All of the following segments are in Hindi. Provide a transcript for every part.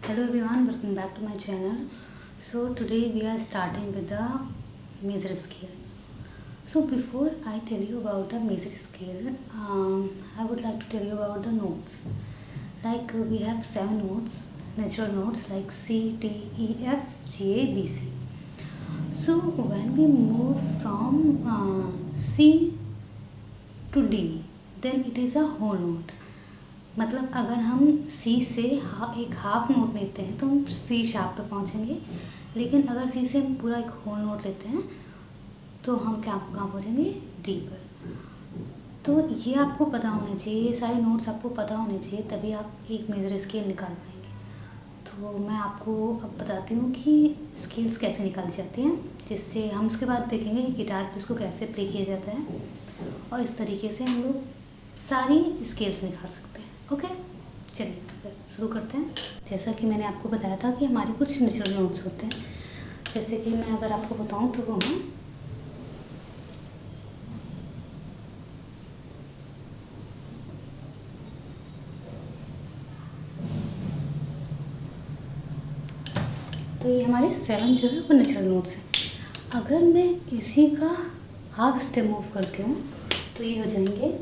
Hello everyone, welcome back to my channel. So today we are starting with the major scale. So before I tell you about the major scale, I would like to tell you about the notes. Like we have 7 notes, natural notes like C, D, E, F, G, A, B, C. So when we move from C to D, then it is a whole note. मतलब अगर हम सी से एक हाफ नोट लेते हैं तो हम सी शार्प पे पहुंचेंगे, लेकिन अगर सी से हम पूरा एक होल नोट लेते हैं तो हम कहाँ पहुंचेंगे, डी पर। तो ये आपको पता होना चाहिए, ये सारे नोट्स आपको पता होने चाहिए, तभी आप एक मेजर स्केल निकाल पाएंगे। तो मैं आपको अब बताती हूँ कि स्केल्स कैसे निकाली जाती हैं, जिससे हम उसके बाद देखेंगे कि गिटार पे इसको कैसे प्ले किया जाता है, और इस तरीके से हम लोग सारी स्केल्स निकाल सकते हैं। ओके, चलिए फिर शुरू करते हैं। जैसा कि मैंने आपको बताया था कि हमारे कुछ नेचुरल नोट्स होते हैं, जैसे कि मैं अगर आपको बताऊं तो वो हैं तो ये हमारे 7 जो है वो नेचुरल नोट्स हैं। अगर मैं इसी का हाफ स्टेप मूव करती हूँ तो ये हो जाएंगे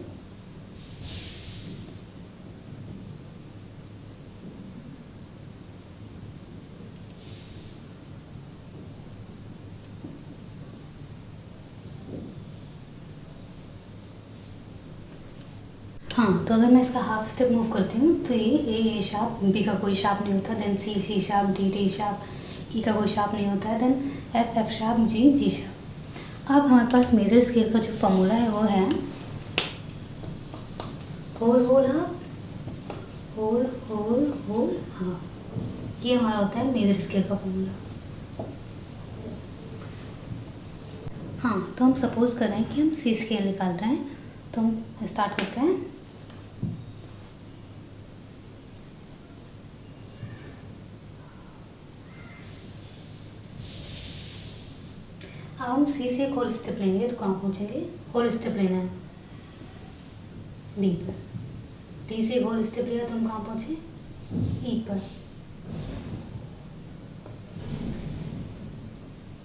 हाँ। तो अगर मैं इसका हाफ स्टेप मूव करती हूँ तो ये ए शार्प, बी का कोई शार्प नहीं होता, then C sharp, D sharp, E का कोई शार्प नहीं होता है, then F sharp, G sharp. अब हमारे पास मेजर स्केल का जो फॉर्मूला है वो है whole whole half, whole whole whole half. ये हमारा होता है मेजर स्केल का फॉर्मूला। हाँ, तो हम सपोज कर रहे हैं कि हम सी स्केल निकाल रहे हैं, तो हम स्टार्ट करते हैं। अब हम सी से एक होल स्टेप लेंगे तो कहाँ पहुँचेंगे, होल स्टेप लेना है डी पर। डी से होल स्टेप लिया तो हम कहाँ पहुँचे, ई पर।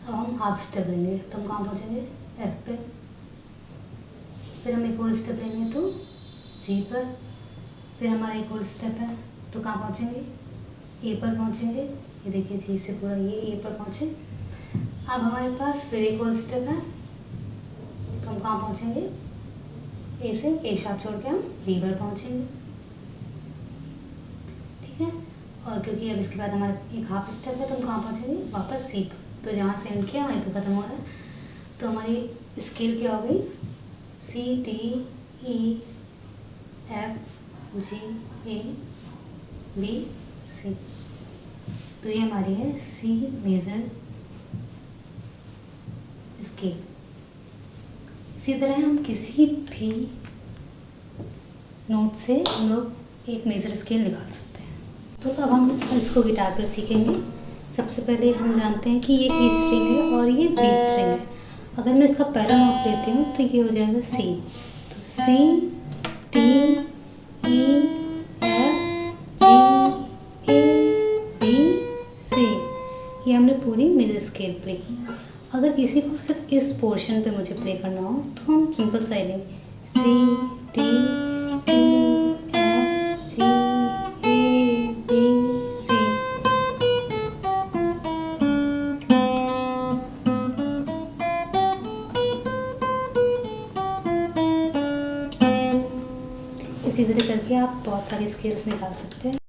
अब हम हाफ स्टेप लेंगे तो हम कहाँ पहुँचेंगे, एफ पे। फिर हम एक होल स्टेप लेंगे तो जी पर। फिर हमारा एक होल स्टेप है तो कहाँ पहुँचेंगे, ए पर पहुँचेंगे। ये देखिए जी से पूरा ये ए पर पहुँचे। अब हमारे पास फिर एक होल स्टेप है तो हम कहाँ पहुँचेंगे, ए से ए शार्प छोड़ के हम बी पर पहुँचेंगे। ठीक है, और क्योंकि अब इसके बाद हमारा एक हाफ स्टेप है तो हम कहाँ पहुँचेंगे, वापस सी पर। तो जहाँ से एंड किया वहीं पर ख़त्म हो रहा है। तो हमारी स्केल क्या हो गई, C D E F G A B C. तो ये हमारी है सी मेजर स्केल। इसी तरह हम किसी भी नोट से हम लोग एक मेजर स्केल निकाल सकते हैं। तो अब हम इसको गिटार पर सीखेंगे। सबसे पहले हम जानते हैं कि ये ई स्ट्रिंग है और ये बी स्ट्रिंग है। अगर मैं इसका पहला नोट लेती हूँ तो ये हो जाएगा सी। तो C D E F G A B C, ये हमने पूरी मेजर स्केल प्ले की। अगर किसी को सिर्फ इस पोर्शन पे मुझे प्ले करना हो तो हम सिंपल सा लेंगे, C D E F G A B C. इसी तरह करके आप बहुत सारी स्केल्स निकाल सकते हैं।